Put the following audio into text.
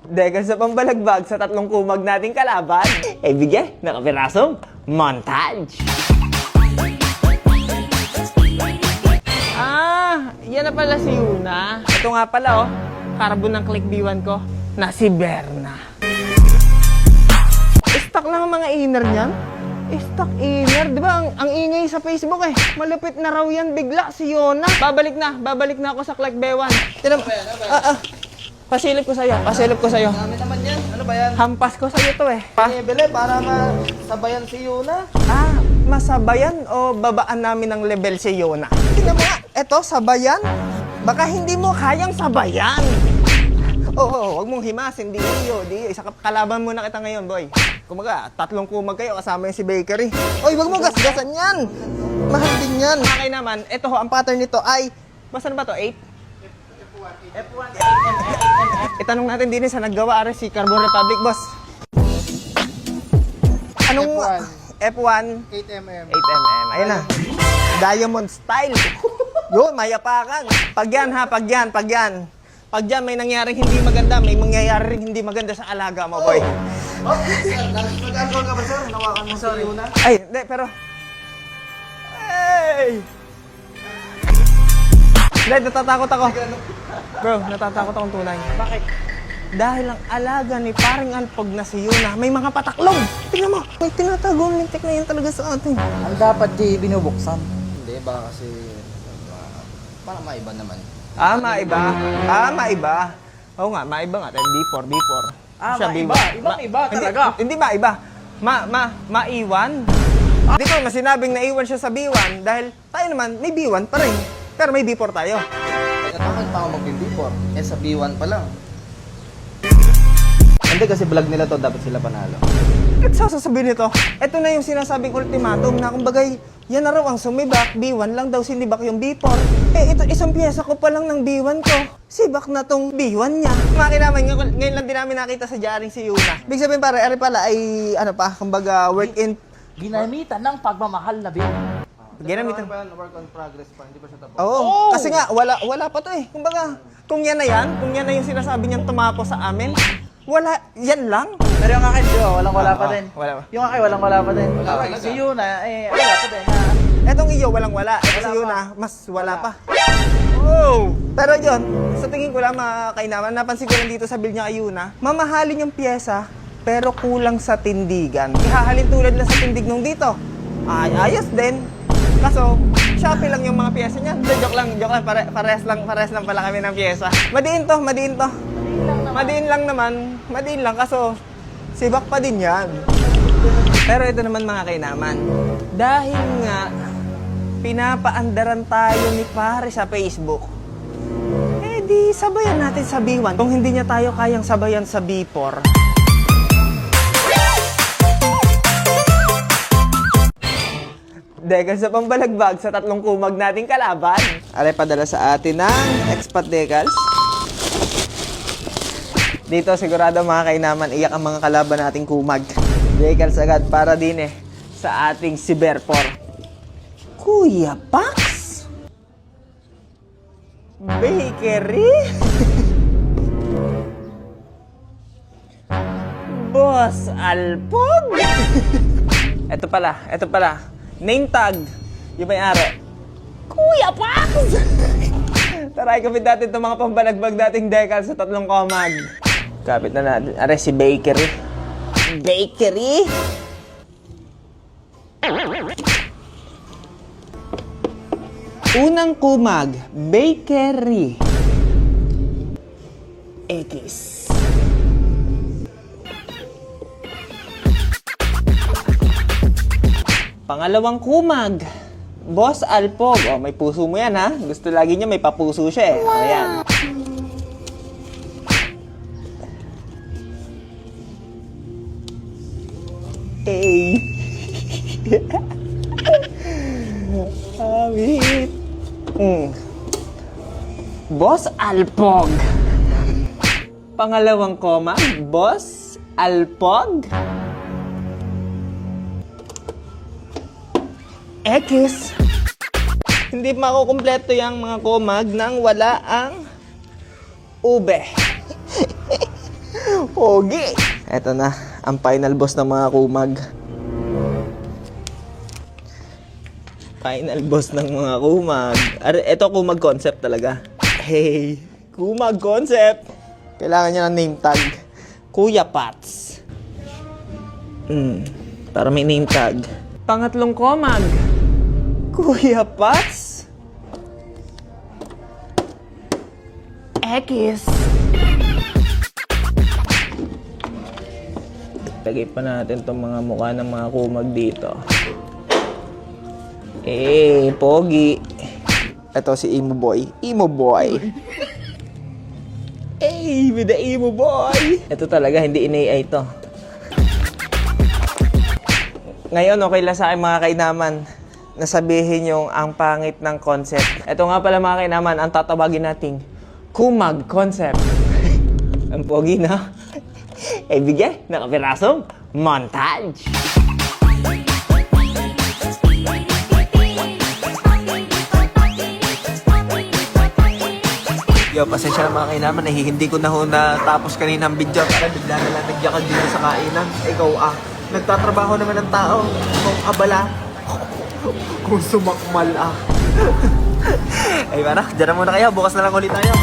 Dahil sa pambalagbag sa tatlong kumag nating kalaban, ay bigay na kapirasong montage. Yan na pala si Yuna. Ito nga pala carbon ng click B1 ko na si Berna. Stock lang ang mga inner niyan. Stock inner. Di ba ang ingay sa Facebook Malupit na raw yan bigla si Yuna. Babalik na ako sa click B1. Pasilip ko sa'yo. Dami naman yan. Ano ba yan? Hampas ko sa'yo to Bele, para masabayan si Yuna. Masabayan o babaan namin ng level si Yuna? Tingnan mo nga, eto, sabayan. Baka hindi mo kayang sabayan. Oo, wag mong himasin, di iyo. Isa kalaban muna kita ngayon, boy. Kumaga, tatlong kumag kayo kasama yung si Bakery. Oy, wag mo gasgasan yan. Mahal din yan. Okay naman, eto ang pattern nito ay, basta na ba to, 8? F1. Itanong natin din sa naggawa si Carbon Republic, boss. Anong F1? 8mm. 8mm. Ayun na. Diamond style. Yun, mayapakan. Pag yan, may nangyaring hindi maganda, may mangyayari rin hindi maganda sa alaga mo, boy. Sir, nag-alcohol ka ba, sir? Nawakan mo si Yuna? Ay, hindi, pero... Hey! Hindi, natatakot ako. Bro, natatakot akong tunay. Bakit? Dahil ang alaga ni paring Alpog na si Yuna, may mga pataklong. Tingnan mo, may tinatagong lintik na yan talaga sa atin. Ang dapat di binubuksan. Hindi, baka kasi... parang maiba naman. Maiba. Oo nga, maiba nga. B4. Siya maiba. Ibang-iba talaga. Hindi maiba. Maiwan. Hindi ko masinabing naiwan siya sa B1 dahil tayo naman may B1 pa rin. Pero may B4 tayo. Bakit pa ako mag-B4? Sa B1 pa lang. Hindi kasi vlog nila to, dapat sila panalo. At sasabihin nito, ito na yung sinasabing ultimatum na kumbagay, yan na raw ang sumibak, B1 lang daw sinibak yung B4. Ito isang pyesa ko pa lang ng B1 ko. Sibak na tong B1 niya. Makinaman, ngayon lang din namin nakita sa diaring si Yuna. Big sabihin ari pala ay, kumbaga, work in... Ginamitan ng pagmamahal na bill. Ginamitan. Work on progress pa, hindi pa siya tapos. Oo, kasi nga, wala pa to Kumbaga, kung yan na yung sinasabi niyang tumapo sa amin, wala, yan lang. Pero yung akin, walang-wala pa din. Wala pa. Yung akin, walang-wala pa din. Si Yuna, wala pa din. Etong iyo, walang-wala. Ito si Yuna, mas wala pa. Oh! Pero yun, sa tingin ko lang mga kainaman, napansin ko lang dito sa bill niya kay Yuna, mamahalin yung pyesa, pero kulang sa tindigan. Ihahalin tulad lang sa tindig nung dito. Ayos din. Kaso, Shopee lang yung mga pyesa niya. Joke lang. Pares lang pala kami ng pyesa. Madiin lang, kaso sibak pa din yan. Pero ito naman mga kainaman, dahil nga pinapaandaran tayo ni pare sa Facebook, di sabayan natin sa B1 kung hindi niya tayo kayang sabayan sa B4. Dahil sa pambalagbag sa tatlong kumag nating kalaban, aray padala sa atin ng expat decals. Dito sigurado mga kainaman, iyak ang mga kalaban nating kumag. Decals agad para din sa ating Cyber4. Kuya Pax? Bakery? Boss Alpog? Ito pala. Name tag, yung may-ari. Kuya Pax! Tara, ikapit natin itong mga pambalagbag dating decals sa tatlong komag. Kapit na natin. Are si Bakery. Unang kumag, Bakery. X. Pangalawang kumag, Boss Alpog. May puso mo yan Gusto lagi niya may papuso siya Ayan. Hey. Awit. Boss Alpog. Pangalawang koma, Boss Alpog. X. Hindi makukumpleto yung mga komag nang wala ang ube. Pogi! Eto na, ang final boss ng mga kumag. Final boss ng mga kumag. Ito kumag concept talaga. Hey, kumag concept! Kailangan niya ng name tag. Kuya Pats. Para may name tag. Pangatlong kumag. Kuya Pats? Ekis. Lagay pa natin itong mga mukha ng mga kumag dito. Pogi. Ito si Emo Boy. Emo Boy. With the Emo Boy. Ito talaga, hindi in-AI to. Ngayon, okay lang sa akin mga kainaman na sabihin yung ang pangit ng concept. Ito nga pala mga kainaman, ang tatawagin nating kumag concept. Ang pogi na. Bigyan, nakapirasong montage. Yo, pasensya na mga kainaman, hindi ko na ho natapos kanina ang video. Para bigla na lang nagyakag dito sa kainan. Ikaw nagtatrabaho naman ng tao. Kung abala, kung sumakmal Ay, para, dyan na muna kayo. Bukas na lang ulit tayo.